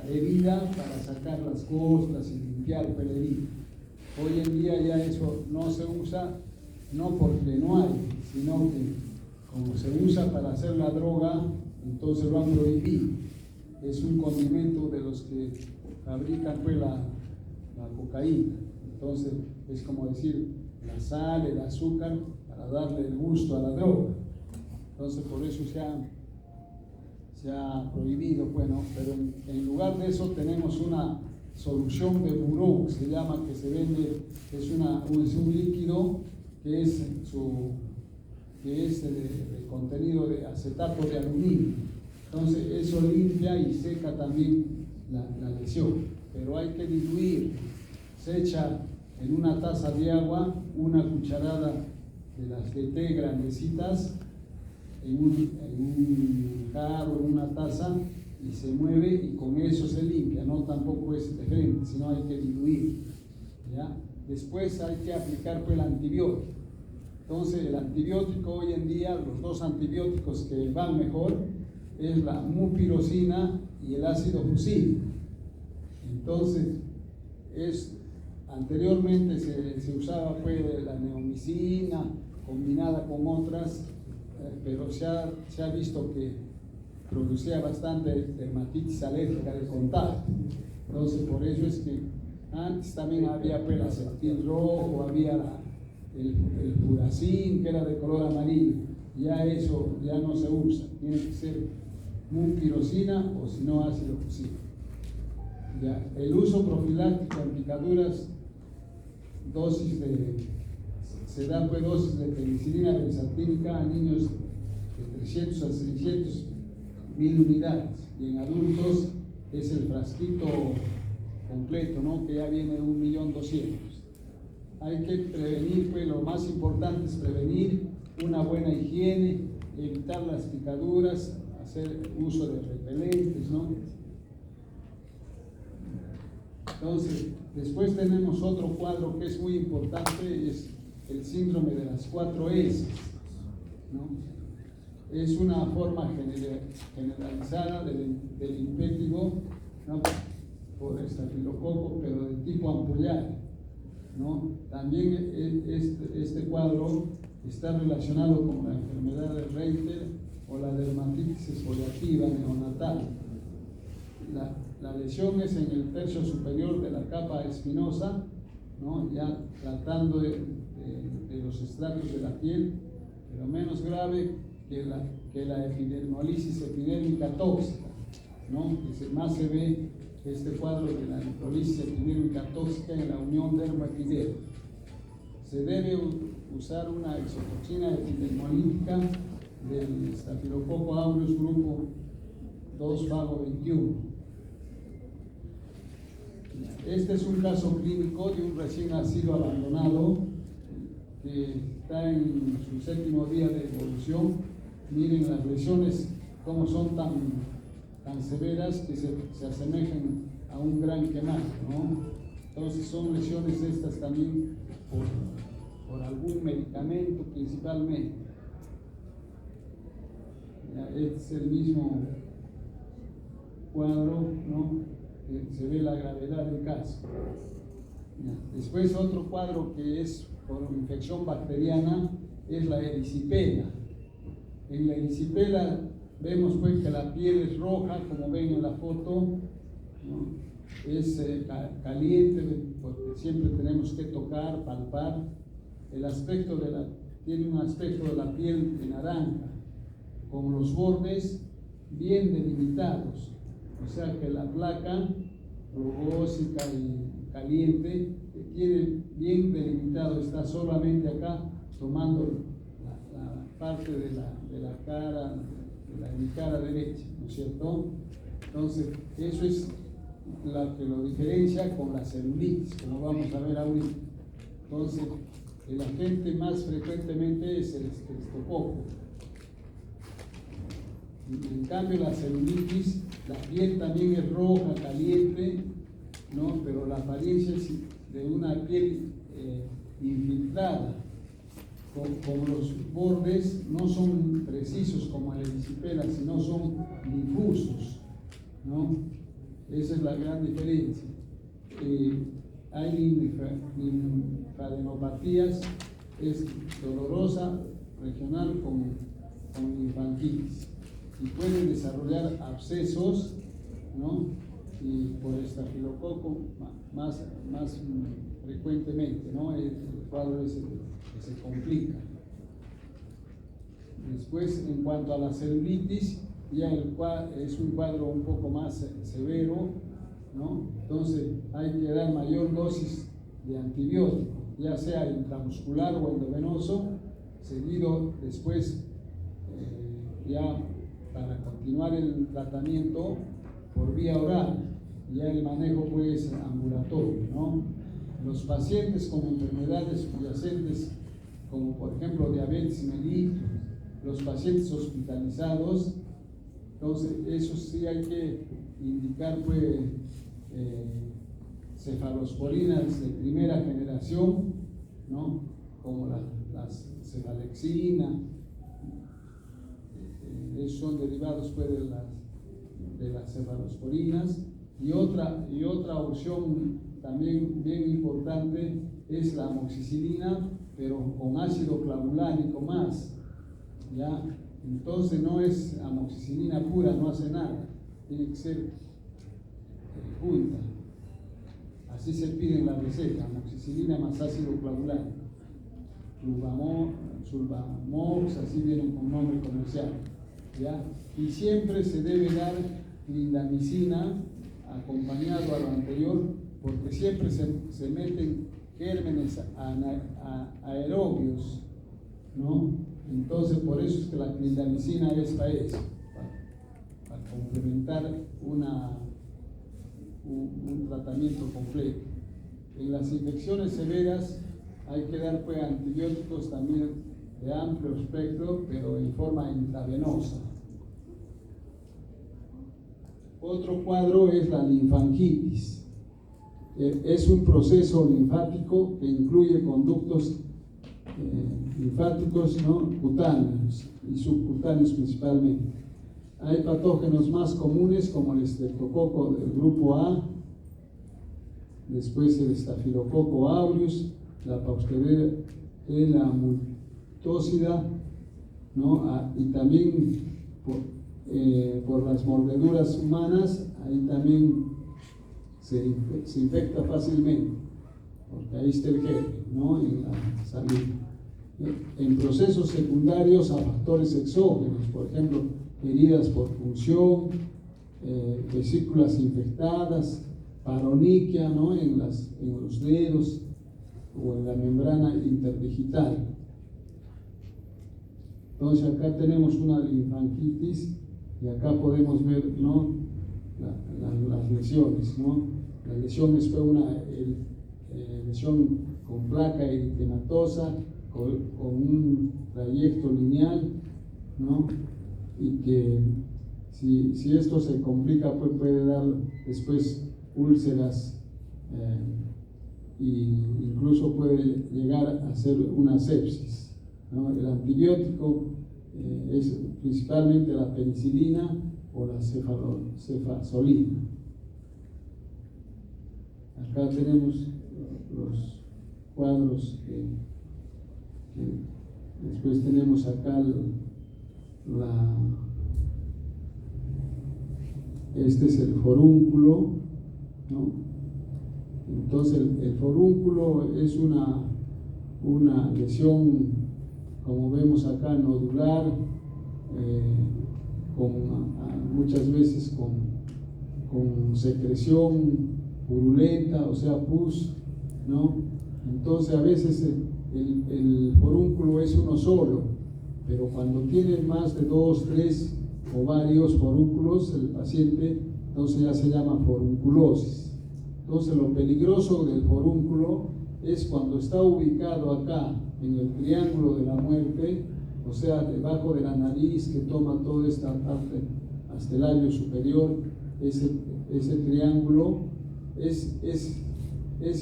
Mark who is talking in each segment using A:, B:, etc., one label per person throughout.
A: herida para sacar las costras y limpiar la herida. Hoy en día ya eso no se usa, no porque no hay, sino que como se usa para hacer la droga, entonces lo han prohibido. Es un condimento de los que fabrican pues la cocaína. Entonces es como decir la sal, el azúcar, para darle el gusto a la droga. Entonces por eso se ha prohibido, bueno, pero en lugar de eso tenemos una solución de buró, que se llama, que se vende, es un líquido que es de contenido de acetato de aluminio. Entonces eso limpia y seca también la lesión, pero hay que diluir. Se echa en una taza de agua una cucharada de las de té grandecitas en un jarro, en una taza, y se mueve y con eso se limpia. No tampoco es de frente, sino hay que diluir, ¿ya? Después hay que aplicar pues el antibiótico. Entonces el antibiótico hoy en día, los dos antibióticos que van mejor es la mupirocina y el ácido fucílico. Entonces anteriormente se usaba pues la neomicina combinada con otras, pero se ha visto que producía bastante dermatitis alérgica de contacto. Entonces por eso es que antes también había pues la Septin rojo, había el Furacin, que era de color amarillo. Ya eso ya no se usa, tiene que ser mupirocina o si no ácido fucílico. Ya, el uso profiláctico en picaduras, se dan pues dosis de penicilina benzatínica a niños de 300 a 600 mil unidades, y en adultos es el frasquito completo, ¿no? Que ya viene de 1.200.000. Hay que prevenir, pues lo más importante es prevenir, una buena higiene, evitar las picaduras, hacer uso de repelentes, ¿no? Entonces, después tenemos otro cuadro que es muy importante, es el síndrome de las 4 S, ¿no? Es una forma generalizada del impétigo, ¿no? Por estafilococo, pero de tipo ampullario, ¿no? También este cuadro está relacionado con la enfermedad de Reiter o la dermatitis exfoliativa neonatal. La lesión es en el tercio superior de la capa espinosa, ¿no? Ya tratando de los estratos de la piel, pero menos grave que la epidermolisis epidérmica tóxica, ¿no? Que más se ve este cuadro de la necrolisis epidérmica tóxica en la unión dermoepidérmica. Se debe usar una exotoxina epidermolítica del Staphylococcus aureus grupo 2 vago 21. Este es un caso clínico de un recién nacido abandonado que está en su 7º día de evolución. Miren las lesiones cómo son tan severas que se asemejan a un gran quemado, ¿no? Entonces son lesiones estas también por algún medicamento principalmente. Ya, este es el mismo cuadro, ¿no? Se ve la gravedad del caso. Ya. Después otro cuadro que es por infección bacteriana es la erisipela. En la erisipela vemos pues que la piel es roja, como ven en la foto, ¿no? Es caliente, porque siempre tenemos que tocar, palpar. Tiene un aspecto de la piel de naranja, con los bordes bien delimitados, o sea que la placa rugósica y caliente tiene bien delimitado, está solamente acá tomando la parte de la cara, de mi cara derecha, ¿no es cierto? Entonces, eso es lo que lo diferencia con la celulitis, como vamos a ver ahorita. Entonces, el agente más frecuentemente es el estreptococo. En cambio, la celulitis, la piel también es roja, caliente, ¿no? Pero la apariencia es de una piel infiltrada, con los bordes no son precisos como la erisipela, sino son difusos, ¿no? Esa es la gran diferencia. Hay linfadenopatías, es dolorosa regional con linfangitis y pueden desarrollar abscesos, ¿no? Y por estafilococo más frecuentemente, ¿no? El cuadro ese que se complica. Después, en cuanto a la celulitis, ya es un cuadro un poco más severo, ¿no? Entonces hay que dar mayor dosis de antibiótico, ya sea intramuscular o endovenoso, seguido después ya para continuar el tratamiento por vía oral, ya el manejo pues ambulatorio, ¿no? Los pacientes con enfermedades subyacentes, como por ejemplo diabetes mellitus, los pacientes hospitalizados, entonces eso sí hay que indicar pues cefalosporinas de primera generación, ¿no? Como las cefalexina, esos son derivados pues de las cefalosporinas. Y otra opción también bien importante es la amoxicilina, pero con ácido clavulánico más, ¿ya? Entonces no es amoxicilina pura, no hace nada, tiene que ser junta. Así se pide en la receta, amoxicilina más ácido clavulánico. Sulvamox, así viene con nombre comercial, ¿ya? Y siempre se debe dar clindamicina acompañado a lo anterior, porque siempre se meten gérmenes aerobios, ¿no? Entonces por eso es que la clindamicina esta es, para complementar un tratamiento completo. En las infecciones severas hay que dar pues antibióticos también de amplio espectro, pero en forma intravenosa. Otro cuadro es la linfangitis. Es un proceso linfático que incluye conductos linfáticos, ¿no? Cutáneos y subcutáneos principalmente. Hay patógenos más comunes como el estreptococo del grupo A, después el estafilococo aureus, la Pasteurella multósida, ¿no? Y también por las mordeduras humanas, ahí también se infecta fácilmente, porque ahí está el germen, ¿no? En la salud. En procesos secundarios a factores exógenos, por ejemplo, heridas por punción, vesículas infectadas, paroniquia, ¿no? En los dedos o en la membrana interdigital. Entonces acá tenemos una linfangitis y acá podemos ver, ¿no? las lesiones, ¿no? La lesión fue una lesión con placa eritematosa, con un trayecto lineal, ¿no? Y que si esto se complica, pues puede dar después úlceras y incluso puede llegar a ser una sepsis, ¿no? El antibiótico es principalmente la penicilina o la cefazolina. Acá tenemos los cuadros que después tenemos acá este es el forúnculo, ¿no? Entonces el forúnculo es una lesión, como vemos acá, nodular, muchas veces con secreción purulenta, o sea, pus, ¿no? Entonces a veces el forúnculo es uno solo, pero cuando tiene más de 2, 3 o varios forúnculos, el paciente, entonces ya se llama forunculosis. Entonces lo peligroso del forúnculo es cuando está ubicado acá, en el triángulo de la muerte, o sea, debajo de la nariz, que toma toda esta parte hasta el labio superior, ese triángulo, es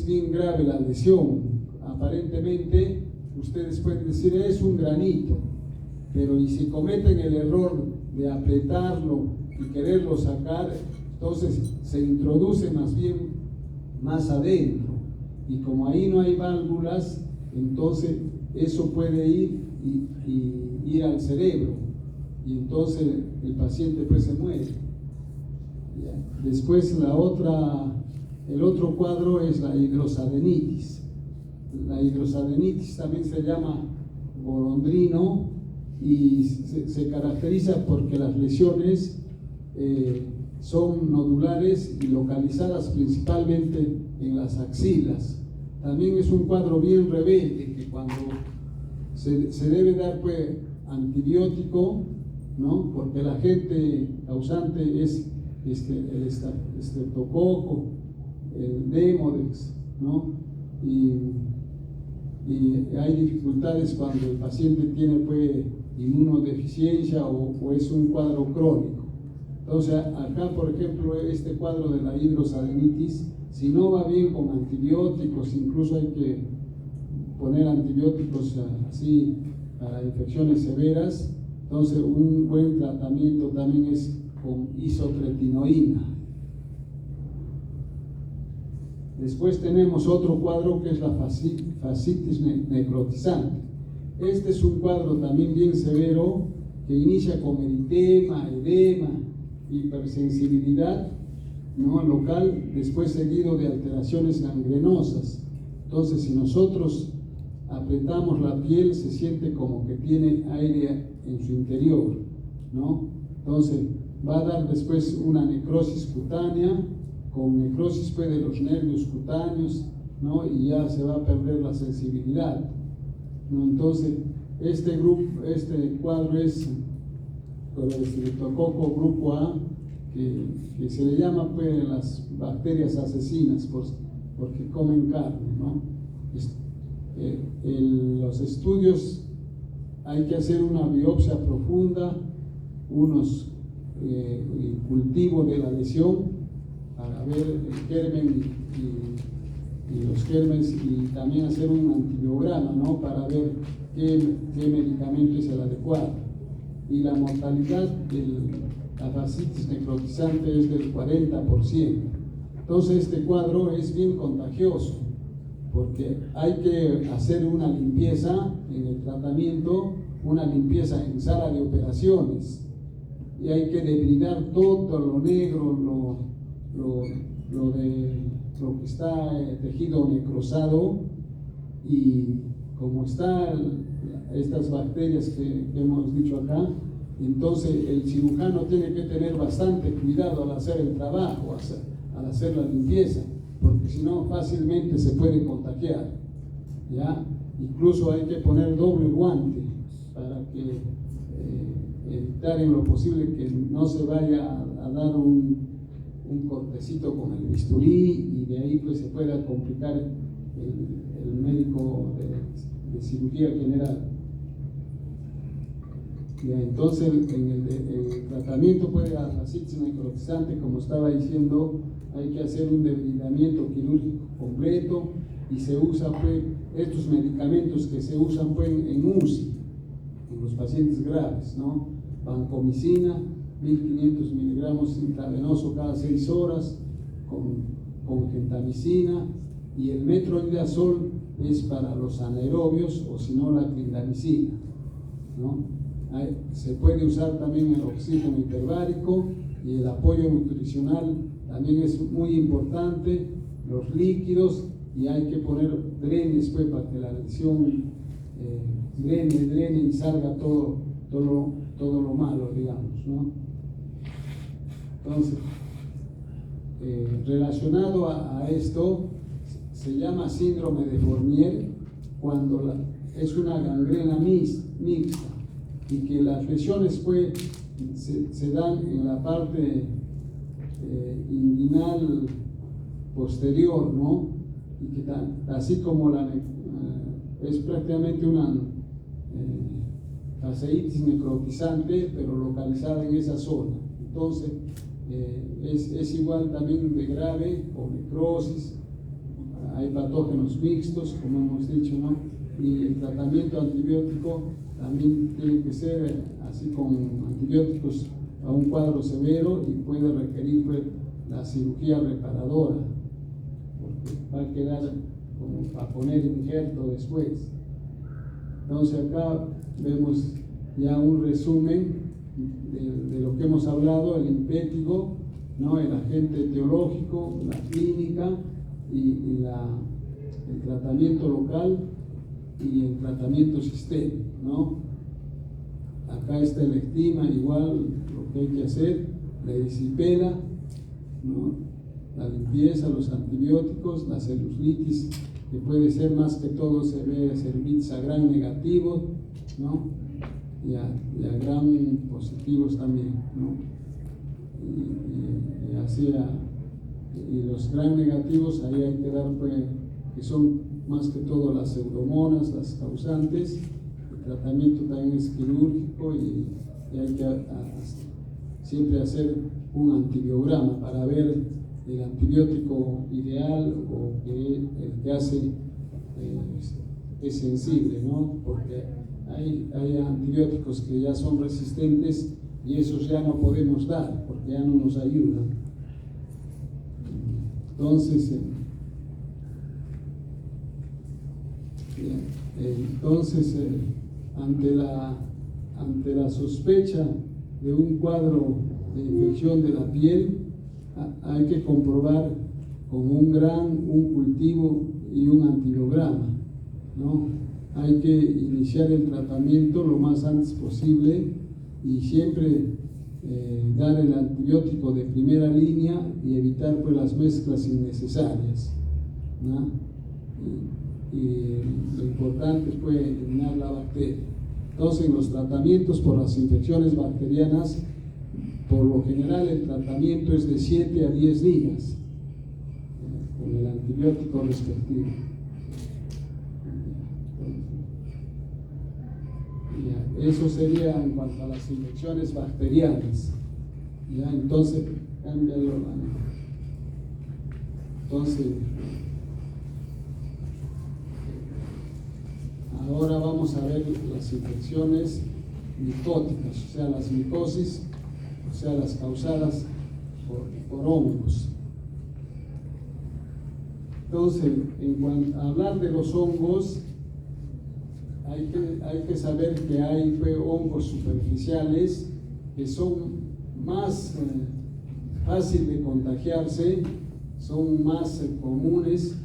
A: bien grave la lesión. Aparentemente, ustedes pueden decir, es un granito, pero y si cometen el error de apretarlo y quererlo sacar, Entonces se introduce más bien más adentro, y como ahí no hay válvulas, entonces eso puede ir y ir al cerebro, y entonces el paciente pues se muere. Después el otro cuadro es la hidrosadenitis. La hidrosadenitis también se llama golondrino y se caracteriza porque las lesiones son nodulares y localizadas principalmente en las axilas. También es un cuadro bien rebelde, que cuando se debe dar pues antibiótico, ¿no? Porque el agente causante es el estreptococo, el Demodex, ¿no? Y hay dificultades cuando el paciente tiene pues inmunodeficiencia o es un cuadro crónico. Entonces acá, por ejemplo, este cuadro de la hidrosadenitis, si no va bien con antibióticos, incluso hay que poner antibióticos así para infecciones severas, entonces un buen tratamiento también es con isotretinoína. Después tenemos otro cuadro que es la fascitis necrotizante. Este es un cuadro también bien severo que inicia con eritema, edema, hipersensibilidad, ¿no?, local, después seguido de alteraciones gangrenosas. Entonces, si nosotros apretamos la piel, se siente como que tiene aire en su interior, ¿no? Entonces, va a dar después una necrosis cutánea, con necrosis pues de los nervios cutáneos, ¿no? Y ya se va a perder la sensibilidad, ¿no? Entonces, este cuadro es por el estreptococo grupo A, que se le llama pues las bacterias asesinas porque comen carne, ¿no? Los estudios, hay que hacer una biopsia profunda, cultivo de la lesión para ver el germen y los gérmenes, y también hacer un antibiograma, ¿no?, para ver qué medicamento es el adecuado. Y la mortalidad de la fascitis necrotizante es del 40%. Entonces este cuadro es bien contagioso, porque hay que hacer una limpieza en el tratamiento, una limpieza en sala de operaciones, y hay que debridar todo lo negro, lo que está tejido necrosado, y como están estas bacterias que hemos dicho acá, entonces el cirujano tiene que tener bastante cuidado al hacer el trabajo, al hacer la limpieza, porque si no fácilmente se puede contagiar, ¿ya? Incluso hay que poner doble guante para que evitar en lo posible que no se vaya a dar un cortecito con el bisturí, y de ahí pues se pueda complicar el médico de cirugía general. Ya, entonces en el tratamiento pues, de la fascitis necrotizante, como estaba diciendo, hay que hacer un debridamiento quirúrgico completo, y se usa pues estos medicamentos que se usan pues en UCI, en los pacientes graves, ¿no? Vancomicina, 1500 miligramos intravenoso cada 6 horas, con gentamicina, y el metronidazol es para los anaerobios, o si no la clindamicina, ¿no? Se puede usar también el oxígeno hiperbárico, y el apoyo nutricional también es muy importante, los líquidos, y hay que poner drenes pues, para que la lesión drene y salga todo lo malo, digamos, ¿no? Entonces, relacionado a esto, se llama síndrome de Fournier cuando es una gangrena mixta, y que las lesiones pues, se dan en la parte inguinal posterior, ¿no? Y que así como es prácticamente una fascitis necrotizante, pero localizada en esa zona. Entonces, es igual también de grave, con necrosis. Hay patógenos mixtos, como hemos dicho, ¿no? Y el tratamiento antibiótico también tiene que ser así, con antibióticos a un cuadro severo, y puede requerir pues, la cirugía reparadora, porque va a quedar como para poner injerto después. Entonces acá vemos ya un resumen de lo que hemos hablado: el impétigo, ¿no?, el agente teológico, la clínica y el tratamiento local y el tratamiento sistémico, ¿no? Acá está el estigma, igual lo que hay que hacer, la erisipela, ¿no?, la limpieza, los antibióticos, la celulitis, que puede ser más que todo, se ve cervitis a gran negativo, ¿no?, y a gran positivos también, ¿no? Y así y los gran negativos, ahí hay que dar, pues, que son más que todo las pseudomonas, las causantes. El tratamiento también es quirúrgico y hay que siempre hacer un antibiograma para ver el antibiótico ideal o el que hace es sensible, ¿no? Porque hay antibióticos que ya son resistentes y esos ya no podemos dar porque ya no nos ayudan. Entonces, ante la sospecha de un cuadro de infección de la piel, hay que comprobar con un cultivo y un antibiograma, ¿no? Hay que iniciar el tratamiento lo más antes posible y siempre dar el antibiótico de primera línea y evitar, pues, las mezclas innecesarias, ¿no? Y lo importante es, pues, eliminar la bacteria. Entonces, en los tratamientos por las infecciones bacterianas, por lo general el tratamiento es de 7 a 10 días con el antibiótico respectivo. Eso sería en cuanto a las infecciones bacterianas. ¿Ya? Entonces, cámbialo. Entonces, ahora vamos a ver las infecciones micóticas, o sea, las micosis, o sea, las causadas por hongos. Entonces, en cuanto a hablar de los hongos, hay que saber que hay, pues, hongos superficiales que son más fáciles de contagiarse, son más comunes,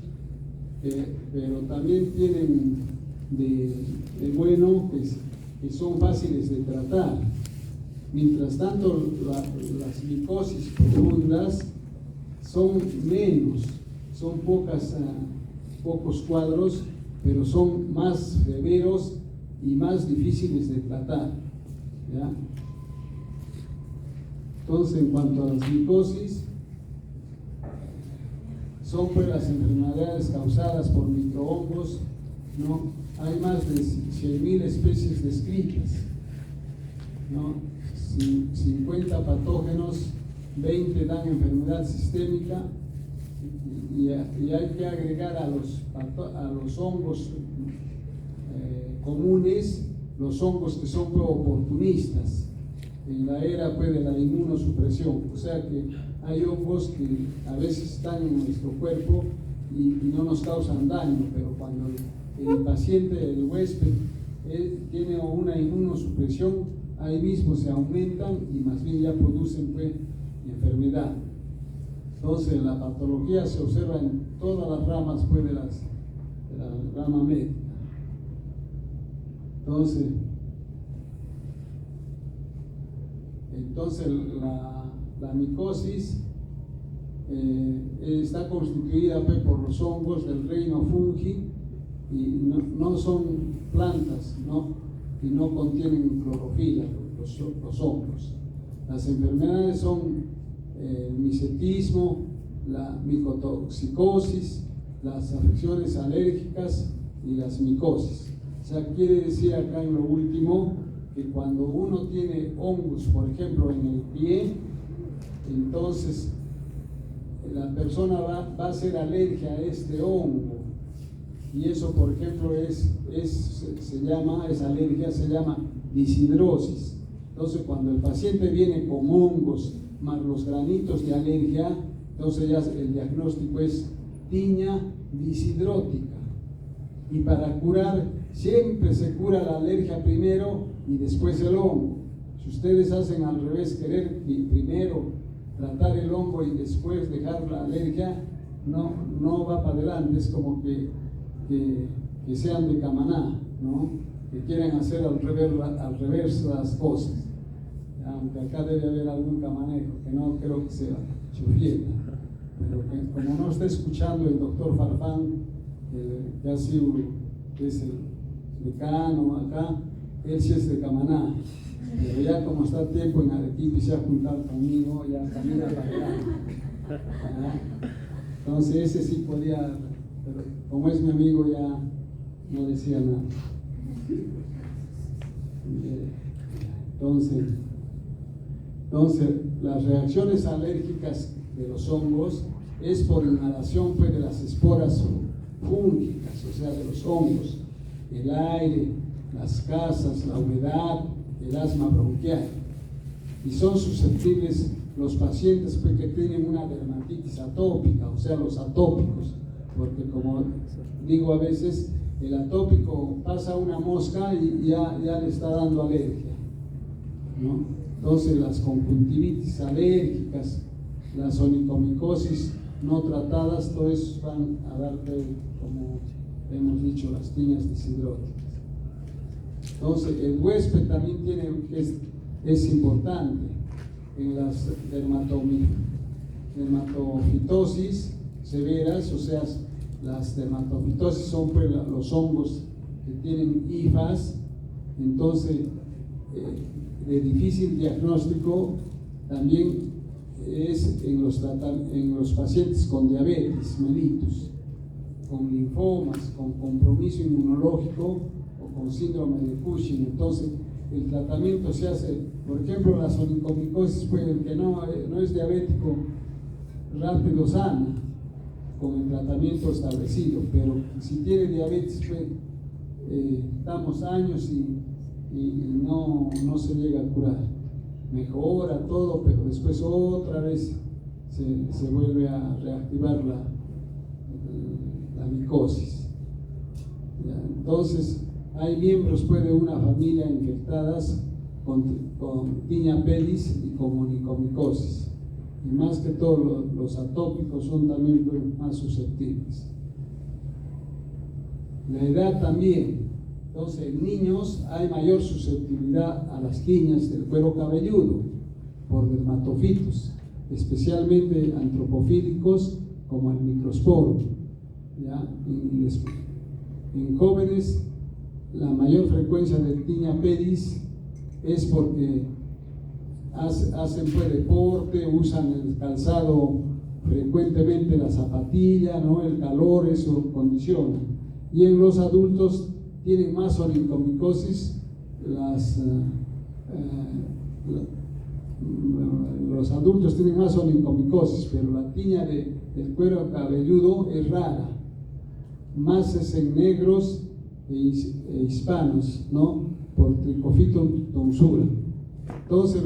A: pero también tienen de bueno que son fáciles de tratar. Mientras tanto, las micosis profundas son menos, son pocos cuadros, pero son más severos y más difíciles de tratar, ¿ya? Entonces, en cuanto a las micosis, son, pues, las enfermedades causadas por microhongos, ¿no? Hay más de 100.000 especies descritas, ¿no? 50 patógenos, 20 dan enfermedad sistémica, y hay que agregar a los hongos comunes, los hongos que son, pues, oportunistas en la era, pues, de la inmunosupresión. O sea que hay hongos que a veces están en nuestro cuerpo y no nos causan daño, pero cuando el paciente, el huésped, tiene una inmunosupresión, ahí mismo se aumentan y más bien ya producen, pues, enfermedad. Entonces, la patología se observa en todas las ramas, pues, de la rama médica. Entonces la micosis está constituida, pues, por los hongos del reino fungi y no son plantas, ¿no? Y no contienen clorofila los hongos. Las enfermedades son el micetismo, la micotoxicosis, las afecciones alérgicas y las micosis. O sea, quiere decir acá en lo último que cuando uno tiene hongos, por ejemplo, en el pie, entonces la persona va a hacer alergia a este hongo. Y eso, por ejemplo, esa alergia se llama disidrosis. Entonces, cuando el paciente viene con hongos más los granitos de alergia, Entonces ya el diagnóstico es tiña disidrótica. Y para curar, siempre se cura la alergia primero y después el hongo. Si ustedes hacen al revés, querer primero tratar el hongo y después dejar la alergia, no va para adelante. Es como que sean de Camaná, ¿no? Que quieren hacer al revés las cosas. Aunque acá debe haber algún camanejo, que no creo que sea chufieta, pero que, como no está escuchando el doctor Farfán, que ha sido, que es el decano acá, él sí es de Camaná, pero ya como está tiempo en Arequipa y se ha juntado conmigo, ya camina para allá. Entonces ese sí podía, pero como es mi amigo ya no decía nada. Entonces, las reacciones alérgicas de los hongos es por inhalación pues, de las esporas fúngicas, o sea, de los hongos, el aire, las casas, la humedad, el asma bronquial. Y son susceptibles los pacientes pues, que tienen una dermatitis atópica, o sea, los atópicos, porque como digo a veces, el atópico pasa una mosca y ya le está dando alergia, ¿no? Entonces las conjuntivitis alérgicas, las onicomicosis no tratadas, todo eso van a darte, como hemos dicho, las tiñas disidróticas. Entonces el huésped también es importante en las dermatofitosis severas, o sea, las dermatofitosis son pues, los hongos que tienen hifas, entonces de difícil diagnóstico también es en los pacientes con diabetes mellitus, con linfomas, con compromiso inmunológico o con síndrome de Cushing. Entonces el tratamiento se hace, por ejemplo, la onicomicosis, pues el que no es diabético rápido sana con el tratamiento establecido, pero si tiene diabetes, pues estamos años y no se llega a curar. Mejora todo, pero después otra vez se vuelve a reactivar la micosis. ¿Ya? Entonces, hay miembros pues, de una familia infectadas con tiña pedis y con onicomicosis. Y más que todo, los atópicos son también pues, más susceptibles. La edad también. Entonces, en niños hay mayor susceptibilidad a las tiñas del cuero cabelludo por dermatofitos, especialmente antropofílicos como el microsporo. ¿Ya? En jóvenes, la mayor frecuencia de tiña pedis es porque hacen pues, deporte, usan el calzado frecuentemente, la zapatilla, ¿no? El calor, eso condiciona. Y en los adultos tienen más onicomicosis, los adultos tienen más onicomicosis, pero la tiña del cuero cabelludo es rara, más es en negros e hispanos, ¿no? Por Trichophyton tonsura. Entonces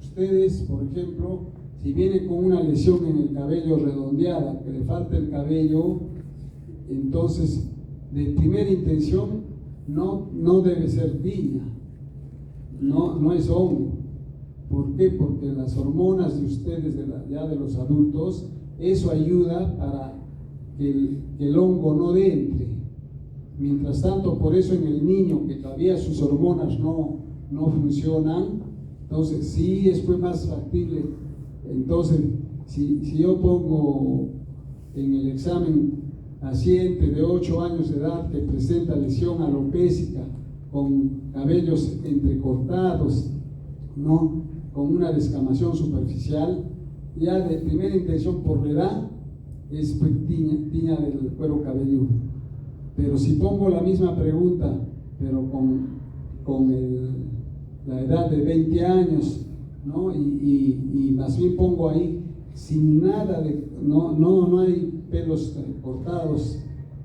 A: ustedes, por ejemplo, si vienen con una lesión en el cabello redondeada, que le falta el cabello, entonces de primera intención no debe ser tiña, no es hongo. ¿Por qué? Porque las hormonas de ustedes, ya de los adultos, eso ayuda para que el hongo no entre. Mientras tanto, por eso en el niño, que todavía sus hormonas no funcionan, entonces sí es pues más factible. Entonces, si yo pongo en el examen paciente de 8 años de edad que presenta lesión alopécica con cabellos entrecortados, ¿no? Con una descamación superficial, ya de primera intención por la edad es pues, tiña del cuero cabelludo. Pero si pongo la misma pregunta, pero con la edad de 20 años, ¿no? Y más bien pongo ahí sin nada no hay pelos cortados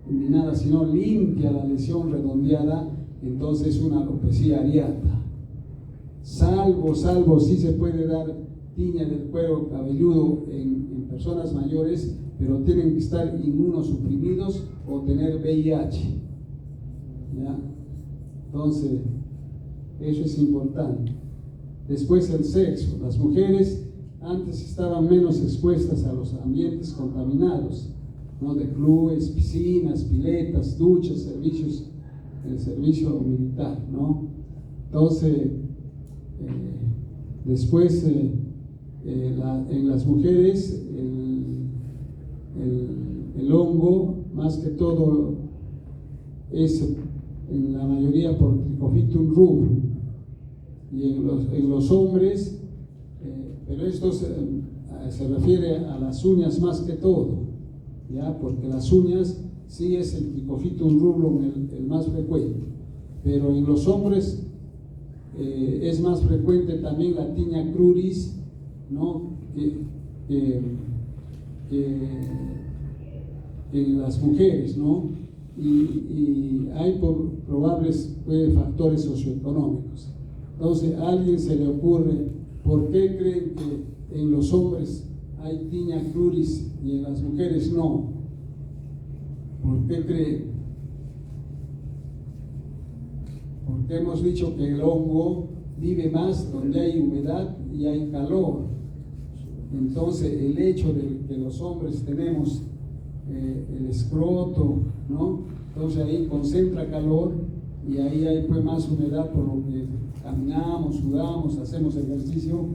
A: ni nada, sino limpia la lesión redondeada, entonces es una alopecia areata. Salvo sí se puede dar tiña del cuero cabelludo en personas mayores, pero tienen que estar inmunosuprimidos o tener VIH. ¿Ya? Entonces, eso es importante. Después el sexo. Las mujeres antes estaban menos expuestas a los ambientes contaminados, ¿no? De clubes, piscinas, piletas, duchas, el servicio militar, ¿no? Entonces, después en las mujeres el hongo, más que todo, es en la mayoría por Trichophytum rubrum, y en los hombres, pero esto se refiere a las uñas más que todo, ¿ya? Porque las uñas sí es el Trichophytum rubrum el más frecuente, pero en los hombres es más frecuente también la tiña cruris, ¿no? que en las mujeres, ¿no? Y hay probables factores socioeconómicos. Entonces, a alguien se le ocurre, ¿por qué creen que en los hombres hay tiña cruris y en las mujeres no? ¿Por qué creen? Porque hemos dicho que el hongo vive más donde hay humedad y hay calor. Entonces, el hecho de que los hombres tenemos el escroto, ¿no? Entonces ahí concentra calor y ahí hay pues más humedad, por lo que caminamos, sudamos, hacemos ejercicio,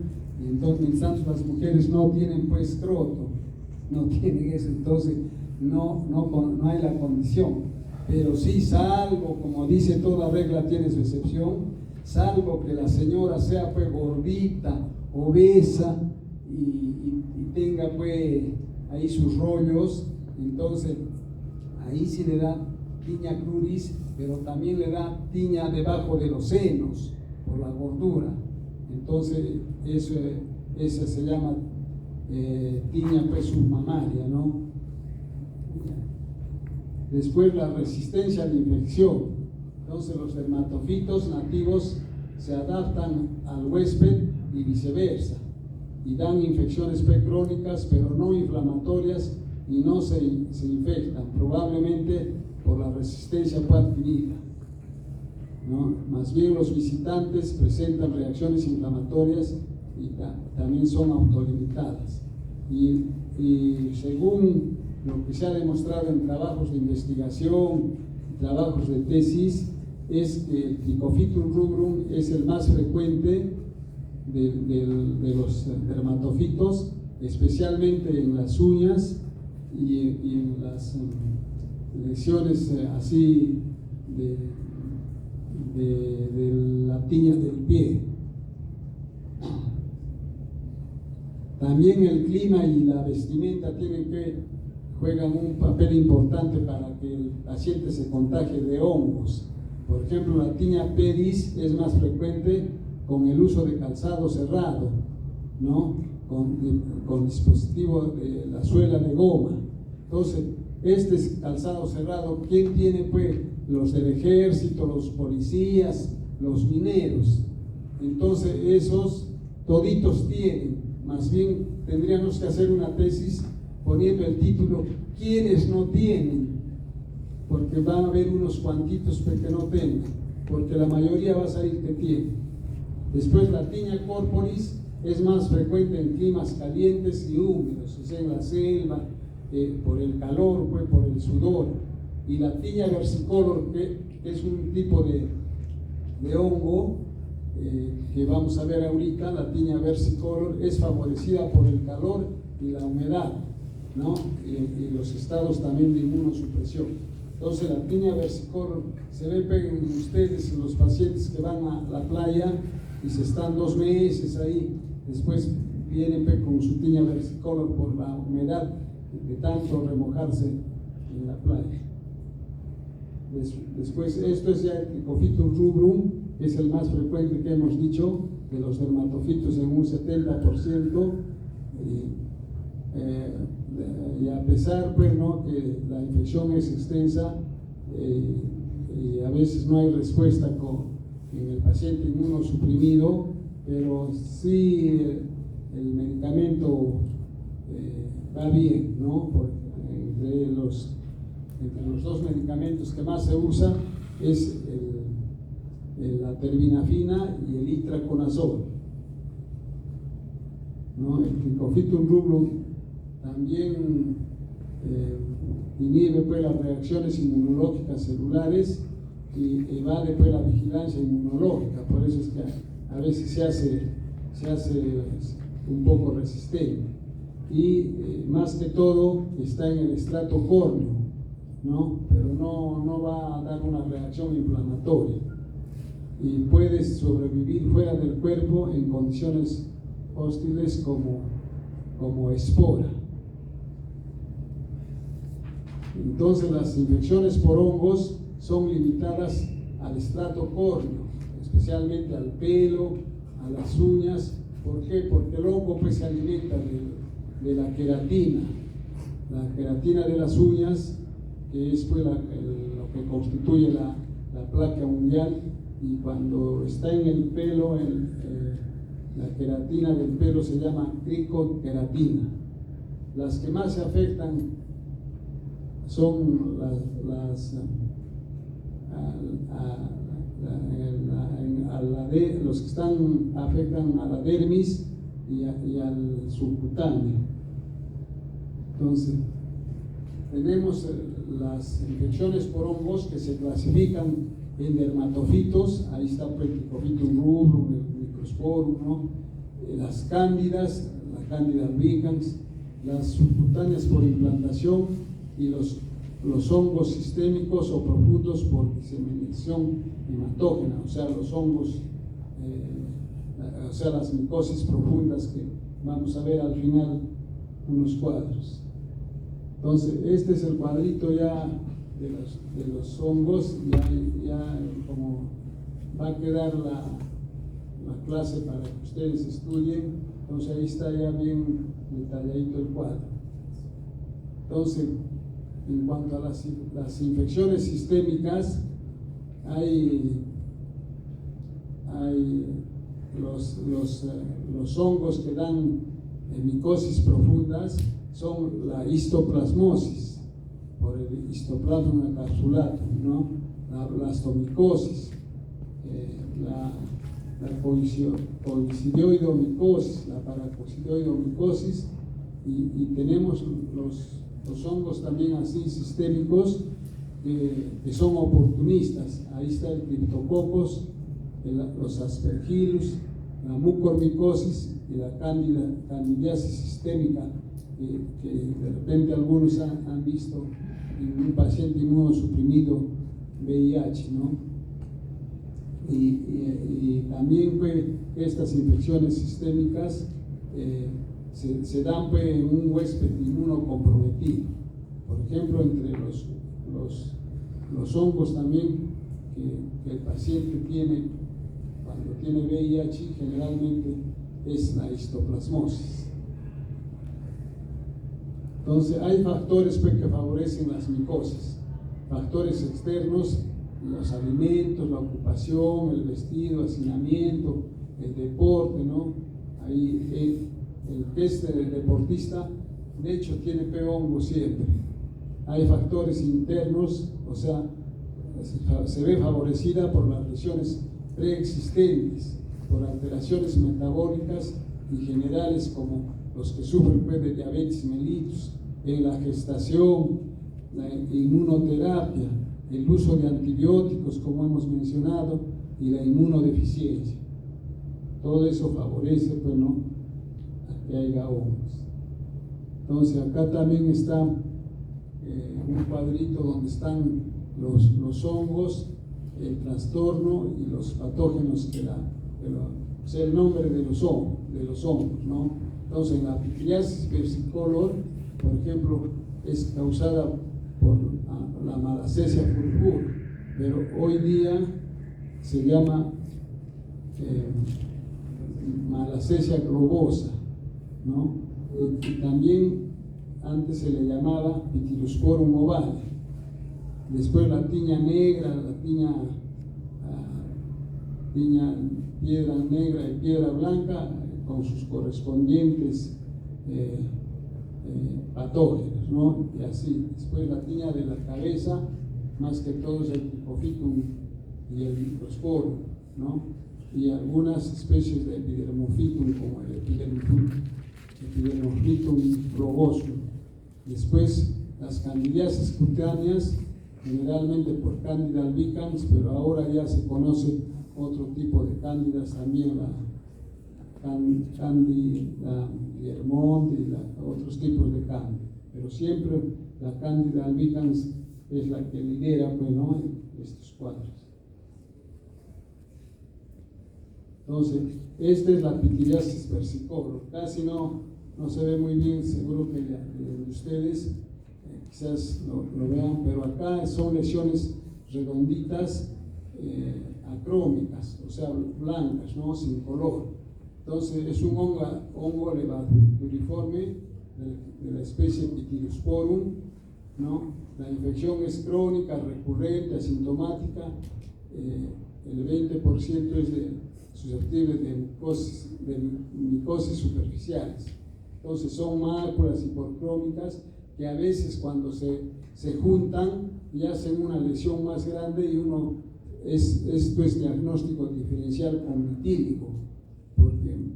A: y entonces mientras tanto las mujeres no tienen pues escroto, no tienen eso, entonces no hay la condición. Pero sí, salvo, como dice toda regla tiene su excepción, salvo que la señora sea pues gordita, obesa y tenga pues ahí sus rollos, entonces ahí sí le da tiña cruris, pero también le da tiña debajo de los senos por la gordura. Entonces esa se llama tiña pues submamaria, ¿no? Después la resistencia a la infección. Entonces los dermatofitos nativos se adaptan al huésped y viceversa, y dan infecciones crónicas, pero no inflamatorias, y no se infectan, probablemente por la resistencia adquirida, ¿no? Más bien los visitantes presentan reacciones inflamatorias y también son autolimitadas. Y según lo que se ha demostrado en trabajos de investigación, trabajos de tesis, es que el Trichophytum rubrum es el más frecuente de los dermatofitos, especialmente en las uñas y en las lesiones así de la tiña del pie. También el clima y la vestimenta juegan un papel importante para que el paciente se contagie de hongos. Por ejemplo, la tiña pedis es más frecuente con el uso de calzado cerrado, ¿no? Con dispositivo de la suela de goma. Entonces, este calzado cerrado, ¿quién tiene? Pues los del ejército, los policías, los mineros. Entonces, esos toditos tienen. Más bien, tendríamos que hacer una tesis poniendo el título ¿quiénes no tienen? Porque van a haber unos cuantitos que no tengan, porque la mayoría va a salir que tiene. Después la tiña corporis es más frecuente en climas calientes y húmedos, o sea, en la selva, por el calor, pues, por el sudor. Y la tiña versicolor, que es un tipo de hongo que vamos a ver ahorita, la tiña versicolor es favorecida por el calor y la humedad, ¿no? Y los estados también de inmunosupresión. Entonces la tiña versicolor se ve en ustedes, en los pacientes que van a la playa y se están 2 meses ahí, después vienen con su tiña versicolor por la humedad de tanto remojarse en la playa. Después esto es ya el Trichophytum rubrum, que es el más frecuente que hemos dicho de los dermatofitos en un 70%, y a pesar pues, ¿no? que la infección es extensa y a veces no hay respuesta en el paciente inmunosuprimido, pero sí el medicamento va bien, ¿no? Porque entre los dos medicamentos que más se usa es la terbinafina y el itraconazol, ¿no? El Tincofitrum rubrum también inhibe pues las reacciones inmunológicas celulares y evade pues la vigilancia inmunológica, por eso es que a veces se hace un poco resistente y más que todo está en el estrato córneo, ¿no? Pero no va a dar una reacción inflamatoria y puede sobrevivir fuera del cuerpo en condiciones hostiles como espora. Entonces las infecciones por hongos son limitadas al estrato córneo, especialmente al pelo, a las uñas. ¿Por qué? Porque el hongo pues se alimenta de la queratina de las uñas, que es pues lo que constituye la placa unguial, y cuando está en el pelo, la queratina del pelo se llama cricoqueratina. Las que más se afectan son los que afectan a la dermis y al subcutáneo. Entonces, tenemos las infecciones por hongos que se clasifican en dermatofitos. Ahí está pues, el Tincofitrum rubrum, el Microsporum, ¿no? Las cándidas, la Candida albicans, las subcutáneas por implantación y los hongos sistémicos o profundos por diseminación hematógena, o sea, los hongos, o sea, las micosis profundas que vamos a ver al final unos cuadros. Entonces, este es el cuadrito ya de los hongos, ya como va a quedar la clase para que ustedes estudien. Entonces ahí está ya bien detalladito el cuadro. Entonces, en cuanto a las infecciones sistémicas, hay los hongos que dan micosis profundas, son la histoplasmosis por el histoplasma encapsulado, ¿no? La blastomicosis, la coicidioidomicosis, la paracosidioidomicosis, y tenemos los hongos también así sistémicos que son oportunistas. Ahí está el Cryptococcus, los Aspergillus, la mucormicosis y la candidiasis sistémica, que de repente algunos han visto en un paciente inmunosuprimido VIH, ¿no? Y también pues, estas infecciones sistémicas se dan pues, en un huésped inmunocomprometido. Por ejemplo, entre los hongos también que el paciente tiene cuando tiene VIH, generalmente es la histoplasmosis. Entonces hay factores pues, que favorecen las micosis, factores externos, los alimentos, la ocupación, el vestido, hacinamiento, el deporte, ¿no? Ahí el test del deportista, de hecho, tiene hongo siempre. Hay factores internos, o sea, se ve favorecida por las lesiones preexistentes, por alteraciones metabólicas y generales como los que sufren pues, de diabetes mellitus, en la gestación, la inmunoterapia, el uso de antibióticos, como hemos mencionado, y la inmunodeficiencia. Todo eso favorece, pues, ¿no?, a que haya hongos. Entonces, acá también está un cuadrito donde están los hongos, el trastorno y los patógenos o sea, el nombre de los hongos, ¿no? Entonces, en la pityriasis versicolor, por ejemplo, es causada por la Malassezia purpura, pero hoy día se llama Malassezia globosa, ¿no? Y también antes se le llamaba Pityrosporum ovale. Después la tiña negra, piedra negra y piedra blanca, con sus correspondientes patógenos, ¿no? Y así, después la tiña de la cabeza, más que todo es el Trichofitum y el Microsporum, ¿no? Y algunas especies de Epidermophytum, como el Epidermophytum rugosum. Después, las candidiasis cutáneas, generalmente por Candida albicans, pero ahora ya se conoce otro tipo de cándidas también, la Candida Guillermont y otros tipos de cándida. Pero siempre la Candida albicans es la que lidera, pues, ¿no?, en estos cuadros. Entonces, esta es la pityriasis versicolor. Casi no se ve muy bien, seguro que de ustedes quizás lo vean, pero acá son lesiones redonditas, acrómicas, o sea, blancas, ¿no?, sin color. Entonces, es un hongo levaduriforme de la especie Pityrosporum, ¿no? La infección es crónica, recurrente, asintomática. El 20% es susceptible de micosis superficiales. Entonces, son máculas hipercrómicas que a veces cuando se juntan y hacen una lesión más grande, y esto es diagnóstico diferencial con vitíligo, porque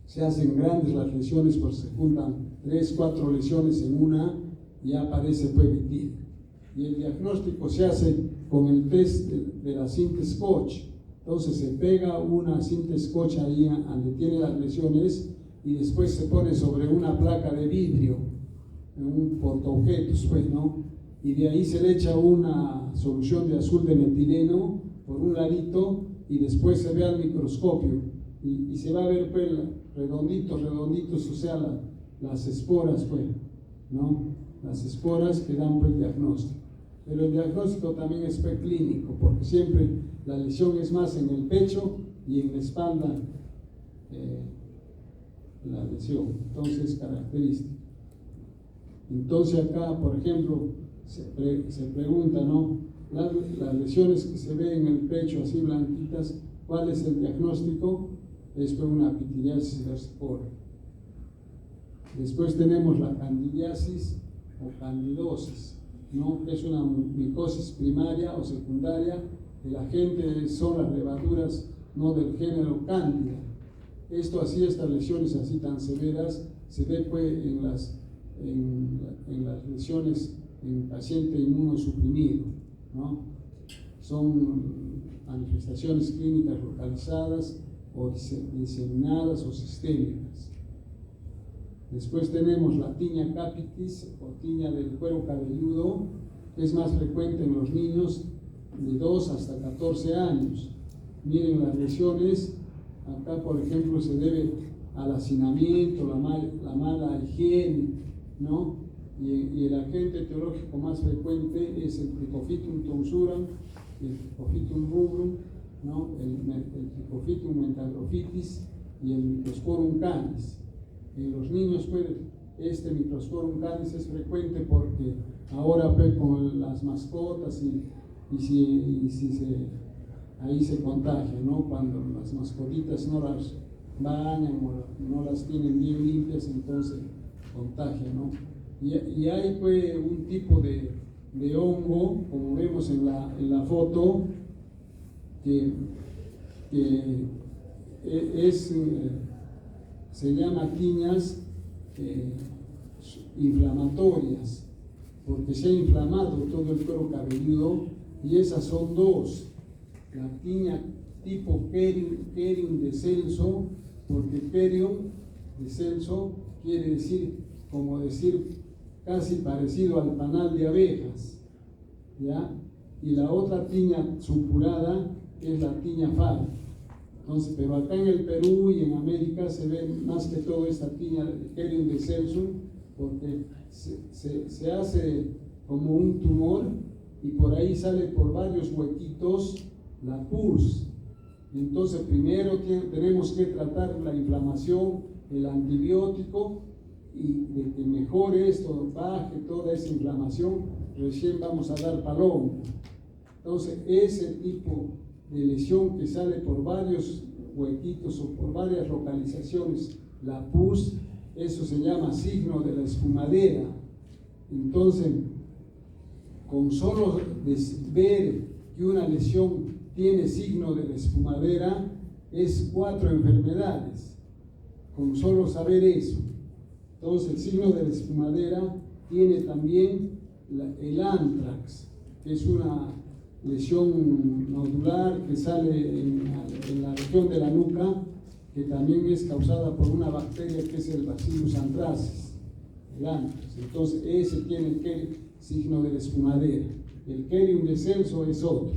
A: se hacen grandes las lesiones, porque se juntan 3, 4 lesiones en una y ya aparece pues vitíligo. Y el diagnóstico se hace con el test de la cinta Scotch. Entonces se pega una cinta Scotch ahí donde tiene las lesiones y después se pone sobre una placa de vidrio, en un portaobjetos, pues, ¿no? Y de ahí se le echa una solución de azul de metileno por un ladito y después se ve al microscopio y se va a ver, pues, redonditos, o sea, las esporas, pues, ¿no? Las esporas que dan, pues, el diagnóstico. Pero el diagnóstico también es preclínico, porque siempre la lesión es más en el pecho y en la espalda, la lesión. Entonces, característica. Entonces acá, por ejemplo, se pregunta, ¿no?, las lesiones que se ven en el pecho así blanquitas, ¿cuál es el diagnóstico? Es pues una pityriasis versicolor. Después tenemos la candidiasis o candidosis, ¿no?, que es una micosis primaria o secundaria. El agente son las levaduras, no del género Candida. Estas lesiones así tan severas se ve pues en las lesiones en paciente inmunosuprimido, ¿no? Son manifestaciones clínicas localizadas o diseminadas o sistémicas. Después tenemos la tiña capitis o tiña del cuero cabelludo, que es más frecuente en los niños de 2 hasta 14 años. Miren las lesiones, acá por ejemplo se debe al hacinamiento, la mala higiene, ¿no? Y el agente etiológico más frecuente es el Trichofitum tonsuram, el Trichofitum rubrum, ¿no?, el Trichofitum mentagrophytis y el Microsporum canis. En los niños, pues, este Microsporum canis es frecuente porque ahora, pues, con las mascotas ahí se contagia, ¿no? Cuando las mascotitas no las bañan o no las tienen bien limpias, entonces contagia, ¿no? Y hay, pues, un tipo de hongo, como vemos en la foto, que se llama tiñas inflamatorias, porque se ha inflamado todo el cuero cabelludo, y esas son dos: la tiña tipo Kerium descenso, porque Kerium descenso quiere decir, como decir, casi parecido al panal de abejas, ¿ya? Y la otra tiña supurada es la tiña FAL. Entonces, pero acá en el Perú y en América se ve más que todo esta tiña de Kerium descensum, porque se hace como un tumor y por ahí sale por varios huequitos la pus. Entonces, primero tenemos que tratar la inflamación, el antibiótico, y de que mejore esto, baje toda esa inflamación, recién vamos a dar paloma. Entonces, ese tipo de lesión que sale por varios huequitos o por varias localizaciones la pus, eso se llama signo de la espumadera. Entonces, con solo ver que una lesión tiene signo de la espumadera, es 4 enfermedades, con solo saber eso. Entonces, el signo de la espumadera tiene también el anthrax, que es una lesión nodular que sale en la región de la nuca, que también es causada por una bacteria que es el Bacillus anthracis, el anthrax. Entonces, ese tiene el signo de la espumadera. El Kerium de Celso es otro,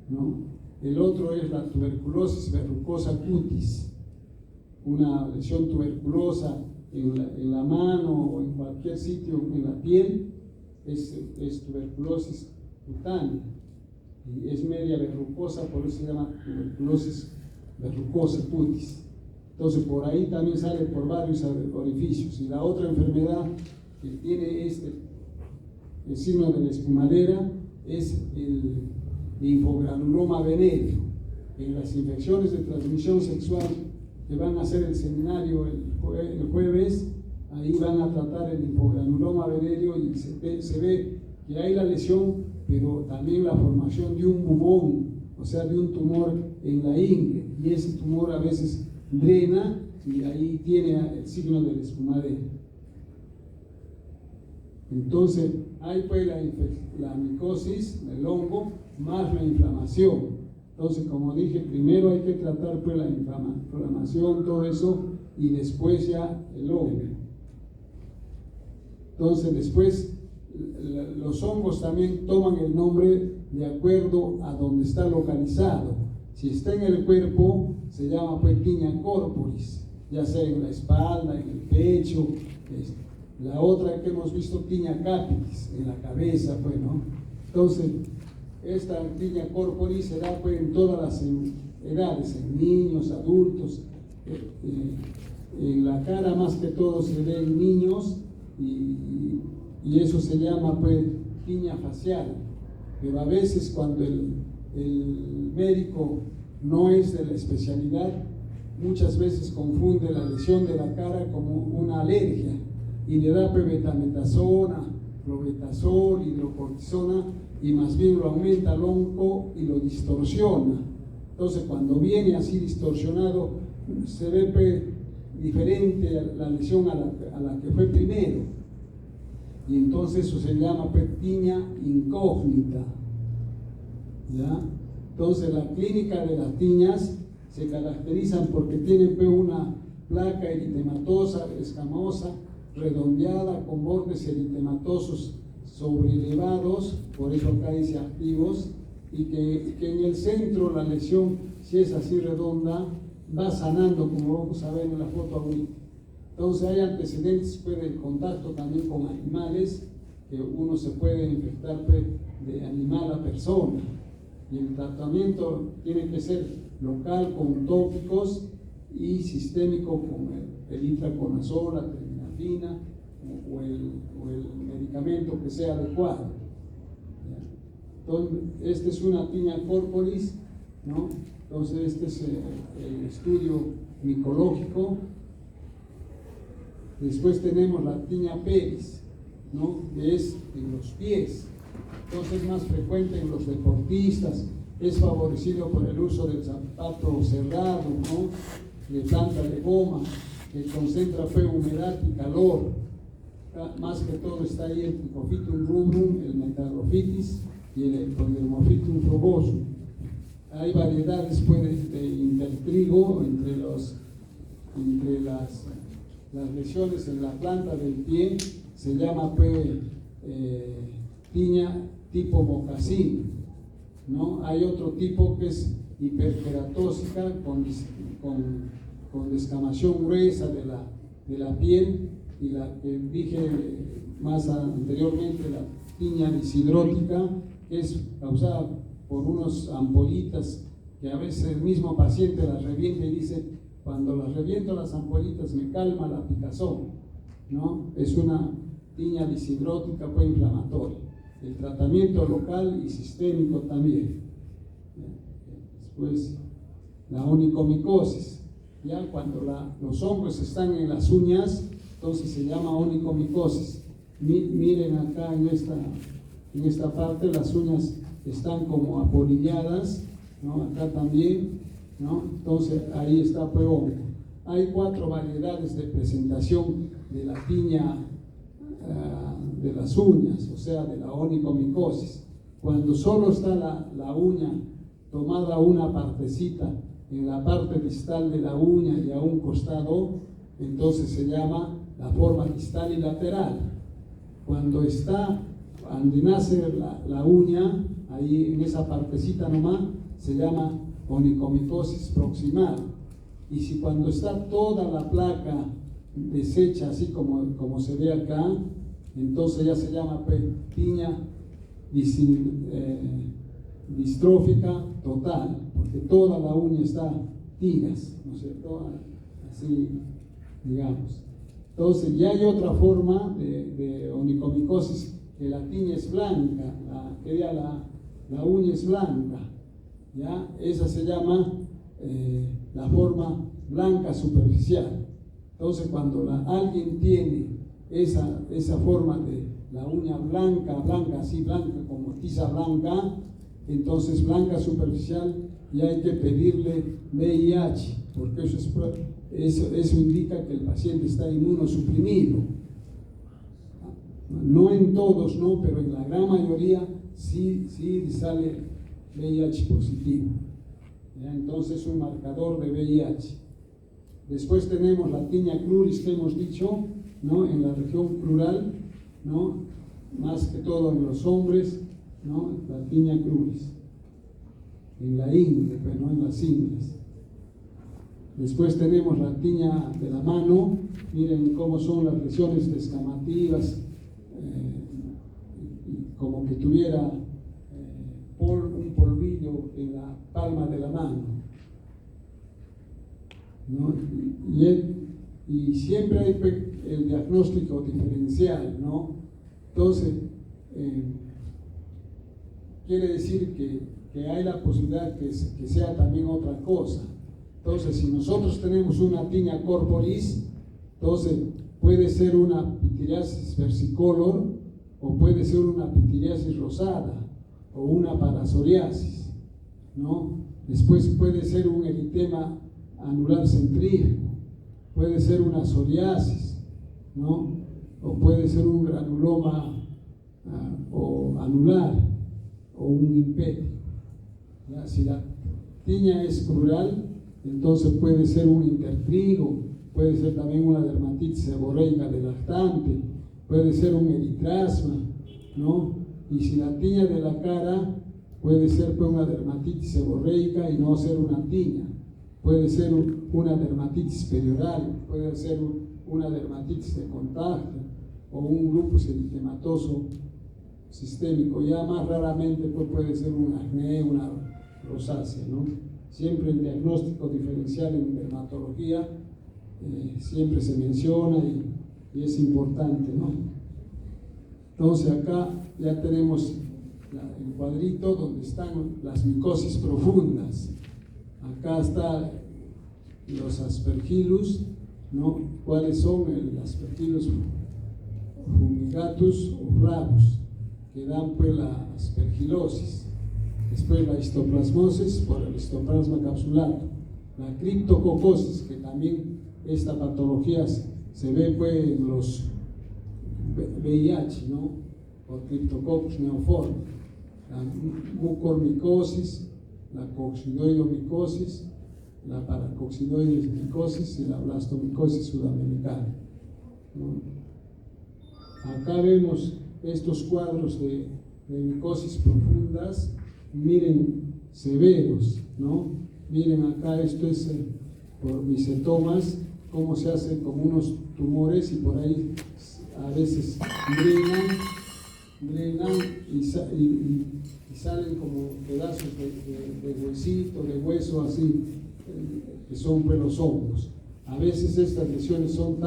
A: ¿no? El otro es la tuberculosis verrucosa cutis, una lesión tuberculosa en la mano o en cualquier sitio en la piel, es tuberculosis cutánea y es media verrucosa, por eso se llama tuberculosis verrucosa cutis. Entonces, por ahí también sale por varios orificios. Y la otra enfermedad que tiene el signo de la espumadera es el linfogranuloma venéreo. En las infecciones de transmisión sexual que van a hacer el seminario el jueves, ahí van a tratar el linfogranuloma venéreo y se ve que hay la lesión, pero también la formación de un bubón, o sea, de un tumor en la ingle, y ese tumor a veces drena y ahí tiene el signo de la espumadera. Entonces, hay pues la micosis, el hongo, más la inflamación. Entonces, como dije, primero hay que tratar pues la inflamación, todo eso, y después ya el hongo. Entonces, después, los hongos también toman el nombre de acuerdo a donde está localizado. Si está en el cuerpo, se llama pues tiña corporis, ya sea en la espalda, en el pecho. La otra que hemos visto, tiña capitis, en la cabeza, pues, ¿no? Entonces, esta tiña corporis se da pues en todas las edades, en niños, adultos, en la cara más que todo se ve en niños y eso se llama pues tiña facial. Pero a veces cuando el médico no es de la especialidad, muchas veces confunde la lesión de la cara como una alergia y le da betamethasona, clobetasol, hidrocortisona, y más bien lo aumenta el onco y lo distorsiona. Entonces, cuando viene así distorsionado, se ve diferente la lesión a la que fue primero. Y entonces eso se llama tiña incógnita, ¿ya? Entonces, la clínica de las tiñas se caracterizan porque tienen una placa eritematosa, escamosa, redondeada, con bordes eritematosos sobrelevados, por eso acá dice activos, y que en el centro la lesión, si es así redonda, va sanando, como vamos a ver en la foto ahorita. Entonces hay antecedentes pues, de contacto también con animales, que uno se puede infectar pues, de animal a persona, y el tratamiento tiene que ser local con tópicos y sistémico con el itraconazol, la terminafina o el medicamento que sea adecuado. Entonces, esta es una tiña corporis, ¿no? Entonces, este es el estudio micológico. Después tenemos la tiña peris, ¿no? Que es en los pies. Entonces, es más frecuente en los deportistas, es favorecido por el uso del zapato cerrado, ¿no? De planta de goma, que concentra humedad y calor. Más que todo está ahí el Trichophytum rubrum, el Metarophytis y el Epidermophytum frugosum. Hay variedades pues, de intertrigo entre las lesiones en la planta del pie, se llama tiña tipo mocasín, ¿no? Hay otro tipo que es hiperkeratósica con descamación gruesa de la piel, y la que dije más anteriormente, la tiña disidrótica, que es causada por unos ampollitas que a veces el mismo paciente las revienta y dice, cuando las reviento las ampollitas me calma la picazón, ¿no? Es una tiña disidrótica pues inflamatoria. El tratamiento local y sistémico también. Después, la onicomicosis. Ya cuando los hongos están en las uñas, entonces se llama onicomicosis. Miren acá en esta parte, las uñas están como apolilladas, ¿no? Acá también, ¿no? Entonces ahí está pues hongo. Hay 4 variedades de presentación de la tiña de las uñas, o sea, de la onicomicosis. Cuando solo está la uña tomada una partecita en la parte distal de la uña y a un costado, entonces se llama la forma distal y lateral. Cuando está, donde nace la uña, ahí en esa partecita nomás, se llama onicomicosis proximal. Y si cuando está toda la placa deshecha, así como se ve acá, entonces ya se llama tiña distrófica total, porque toda la uña está tiras, ¿no es cierto? Así, digamos. Entonces ya hay otra forma de onicomicosis, que la tiña es blanca, la uña es blanca, ¿ya? Esa se llama la forma blanca superficial. Entonces cuando alguien tiene esa forma de la uña blanca, así blanca como tiza blanca, entonces blanca superficial, ya hay que pedirle VIH, porque eso indica que el paciente está inmunosuprimido. No en todos, no, pero en la gran mayoría sí sale VIH positivo. ¿Ya? Entonces es un marcador de VIH. Después tenemos la tiña cruris que hemos dicho, ¿no? En la región plural, ¿no? Más que todo en los hombres, ¿no? La tiña cruris. En la ingle, pero no en las ingles. Después tenemos la tiña de la mano. Miren cómo son las lesiones descamativas, como que tuviera un polvillo en la palma de la mano, ¿no? Y siempre hay el diagnóstico diferencial, ¿no? Entonces, quiere decir que hay la posibilidad que sea también otra cosa. Entonces, si nosotros tenemos una tiña corporis, entonces puede ser una pitiriasis versicolor, o puede ser una pitiriasis rosada, o una parasoriasis, ¿no? Después puede ser un eritema anular centrífugo, puede ser una psoriasis, ¿no? O puede ser un granuloma o anular, o un impético. Si la tiña es plural, entonces puede ser un intertrigo, puede ser también una dermatitis seborreica de lactante, puede ser un eritrasma, ¿no? Y si la tiña de la cara puede ser pues una dermatitis seborreica y no ser una tiña, puede ser una dermatitis perioral, puede ser una dermatitis de contagio o un lupus eritematoso sistémico. Ya más raramente pues puede ser un acné, una rosácea, ¿no? Siempre el diagnóstico diferencial en dermatología siempre se menciona y es importante, ¿no? Entonces acá ya tenemos el cuadrito donde están las micosis profundas. Acá están los aspergillus, ¿no? ¿Cuáles son? El aspergillus fumigatus o flavus, que dan pues la aspergilosis. Después la histoplasmosis por el histoplasma capsulato, la criptococosis, que también esta patología se ve pues en los VIH, ¿no? Por Cryptococcus neoforme, la mucormicosis, la coccidoiomicosis, la paracoccidoiomicosis y la blastomicosis sudamericana, ¿no? Acá vemos estos cuadros de micosis profundas. Miren, severos, ¿no? Miren acá, esto es por misetomas, cómo se hacen como unos tumores y por ahí a veces drenan y salen como pedazos de huesito, de hueso así, que son pues los hongos. A veces estas lesiones son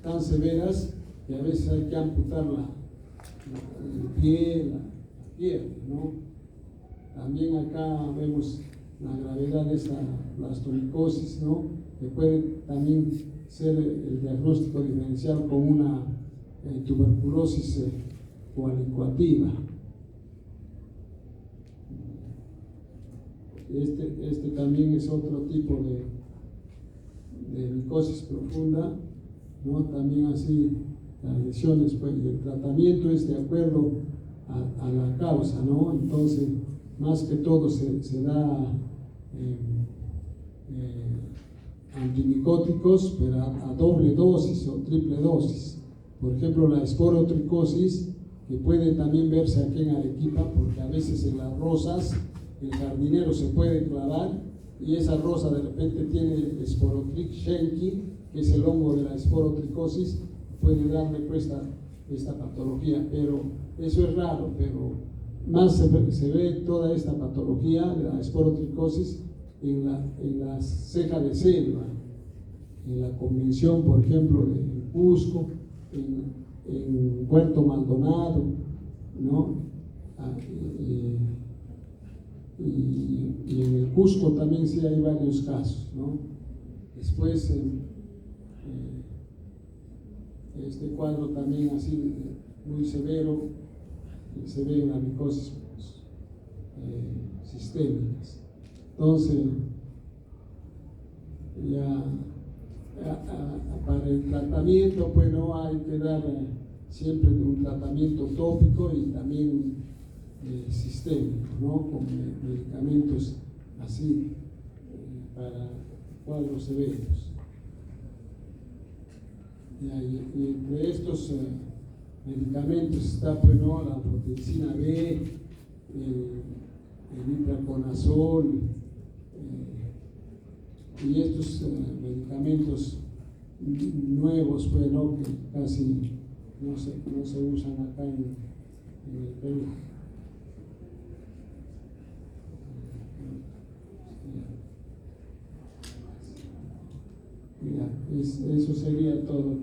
A: tan severas que a veces hay que amputar la pierna, ¿no? También acá vemos la gravedad de esta blastomicosis, ¿no? Que puede también ser el diagnóstico diferencial con una tuberculosis coalicuativa. Este también es otro tipo de micosis profunda, ¿no? También así las lesiones, pues, y el tratamiento es de acuerdo a la causa, ¿no? Entonces, más que todo se da antimicóticos, pero a doble dosis o triple dosis. Por ejemplo, la esporotricosis, que puede también verse aquí en Arequipa, porque a veces en las rosas el jardinero se puede clavar y esa rosa de repente tiene Sporotrich schenki, que es el hongo de la esporotricosis, puede darle pues esta patología, pero eso es raro, pero más se ve toda esta patología de la esporotricosis en la ceja de selva, en la convención, por ejemplo, de Cusco, en Puerto Maldonado, ¿no? Y en el Cusco también sí hay varios casos, ¿no? Después este cuadro también así muy severo se ve en la micosis sistémicas. Entonces ya para el tratamiento, pues no hay que dar siempre un tratamiento tópico y también sistémico, ¿no? Con medicamentos así para cuadros severos. Y entre estos medicamentos está, pues, ¿no?, la proteicina B, el itraconazol, y estos medicamentos nuevos, pues, ¿no?, que casi no se usan acá en el Perú. Ya, eso sería todo.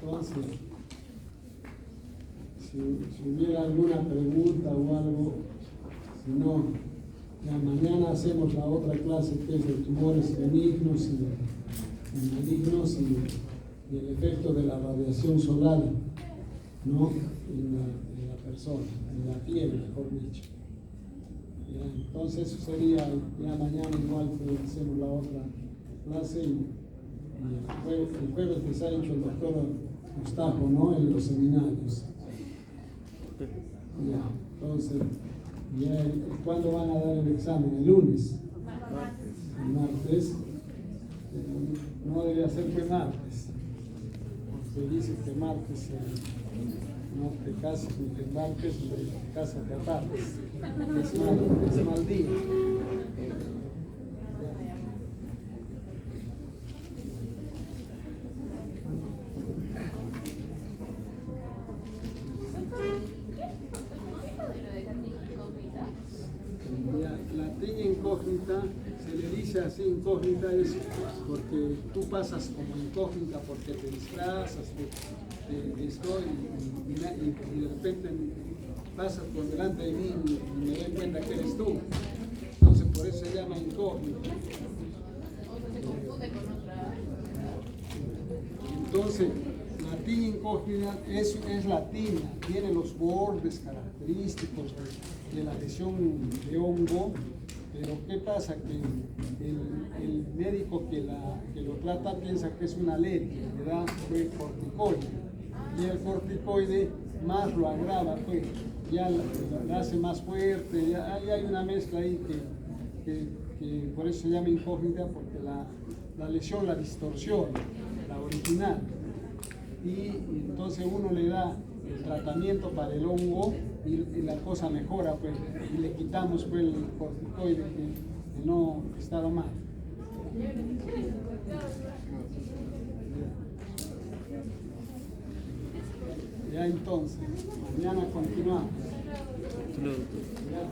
A: Entonces, si hubiera alguna pregunta o algo, si no, ya mañana hacemos la otra clase, que es de tumores benignos y malignos y el efecto de la radiación solar, ¿no?, en la persona, en la piel, mejor dicho. Ya, entonces eso sería, ya mañana igual que hacemos la otra clase y el jueves les ha hecho el doctor Gustavo, ¿no?, en los seminarios. Ya, entonces, ya, ¿cuándo van a dar el examen? ¿El lunes? El martes. No debe ser que martes, porque dice que martes no te cases ni te embarques, ni te casas te apartes. Es mal día. La tiña incógnita, se le dice así incógnita, es porque tú pasas como incógnita porque te disfrazas de esto y de repente pasas por delante de mí y me doy cuenta que eres tú. Entonces por eso se llama incógnita. Entonces la tiña incógnita es la tiña, tiene los bordes característicos de la lesión de hongo, pero ¿qué pasa? Que el médico que lo trata piensa que es una alergia, le da corticoide, y el corticoide más lo agrava, pues ya la hace más fuerte, ya hay una mezcla ahí que por eso se llama incógnita, porque la lesión la distorsiona, la original, y entonces uno le da el tratamiento para el hongo y la cosa mejora, pues, y le quitamos, pues, el corticoide que no estaba mal. Ya entonces, mañana continuamos. Ya.